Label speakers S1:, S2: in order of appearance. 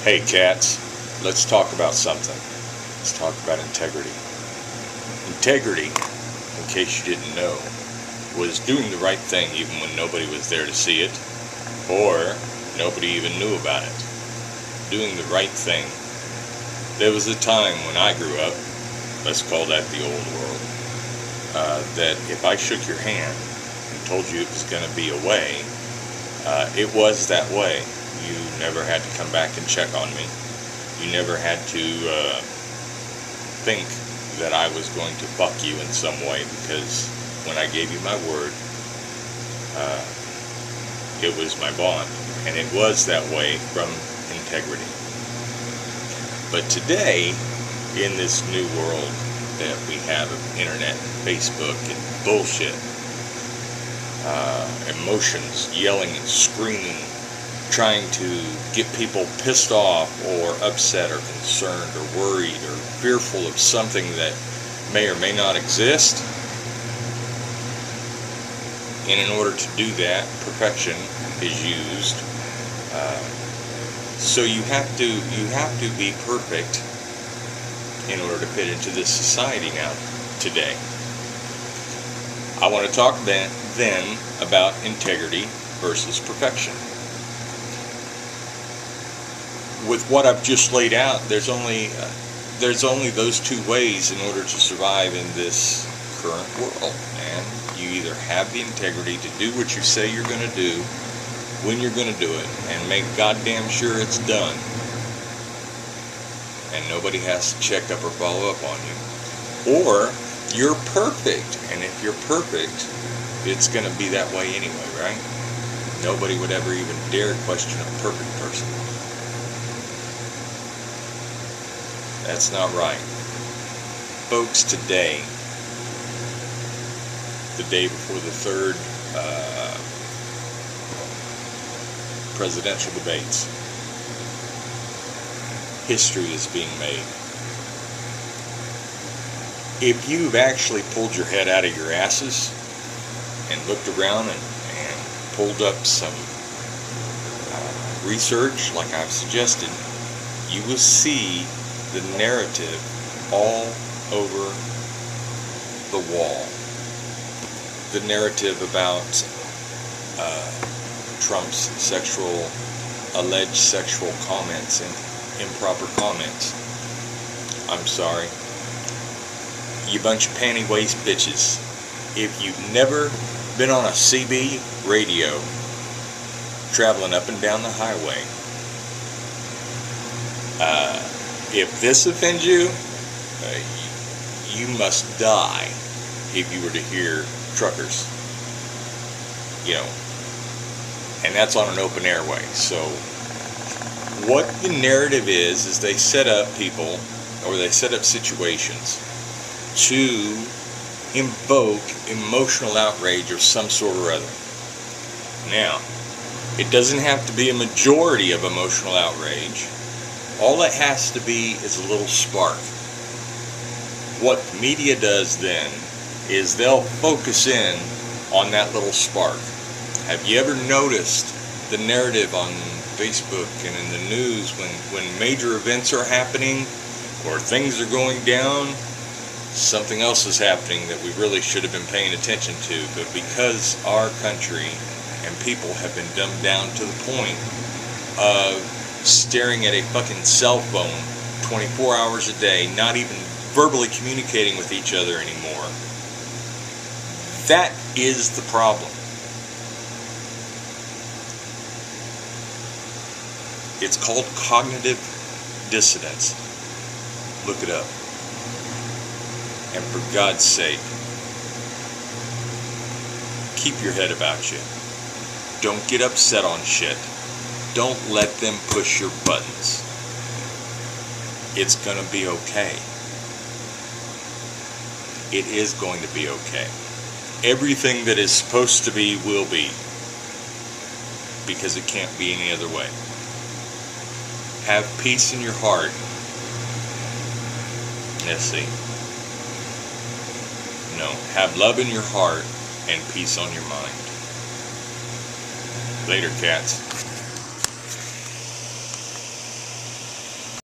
S1: Hey cats, let's talk about something. Let's talk about integrity. Integrity, in case you didn't know, was doing the right thing even when nobody was there to see it, or nobody even knew about it. Doing the right thing. There was a time when I grew up, let's call that the old world, that if I shook your hand and told you it was going to be a way, it was that way. You never had to come back and check on me. You never had to think that I was going to fuck you in some way, because when I gave you my word, it was my bond, and it was that way from integrity. But today, in this new world that we have of internet, Facebook, and bullshit, emotions, yelling and screaming, trying to get people pissed off or upset or concerned or worried or fearful of something that may or may not exist. And in order to do that, perfection is used. So you have to be perfect in order to fit into this society now, today. I want to talk then about integrity versus perfection. With what I've just laid out, there's only those two ways in order to survive in this current world, man. You either have the integrity to do what you say you're going to do, when you're going to do it, and make goddamn sure it's done, and nobody has to check up or follow up on you. Or you're perfect, and if you're perfect, it's going to be that way anyway, right? Nobody would ever even dare question a perfect person. That's not right. Folks, today, the day before the third presidential debates, history is being made. If you've actually pulled your head out of your asses and looked around and pulled up some research like I've suggested, you will see the narrative all over the wall. The narrative about Trump's alleged sexual comments and improper comments. I'm sorry. You bunch of panty waist bitches. If you've never been on a CB radio traveling up and down the highway, if this offends you, you must die if you were to hear truckers. You know, and that's on an open airway. So what the narrative is they set up people, or they set up situations to invoke emotional outrage of some sort or other. Now, it doesn't have to be a majority of emotional outrage. All it has to be is a little spark. What media does then is they'll focus in on that little spark. Have you ever noticed the narrative on Facebook and in the news when major events are happening or things are going down? Something else is happening that we really should have been paying attention to, but because our country and people have been dumbed down to the point of staring at a fucking cell phone 24 hours a day, not even verbally communicating with each other anymore, that is the problem. It's called cognitive dissonance. Look it up. And for God's sake, keep your head about you. Don't get upset on shit. Don't let them push your buttons. It's gonna be okay. It is going to be okay. Everything that is supposed to be will be, because it can't be any other way. Have peace in your heart. Let's see. No, have love in your heart and peace on your mind. Later, cats.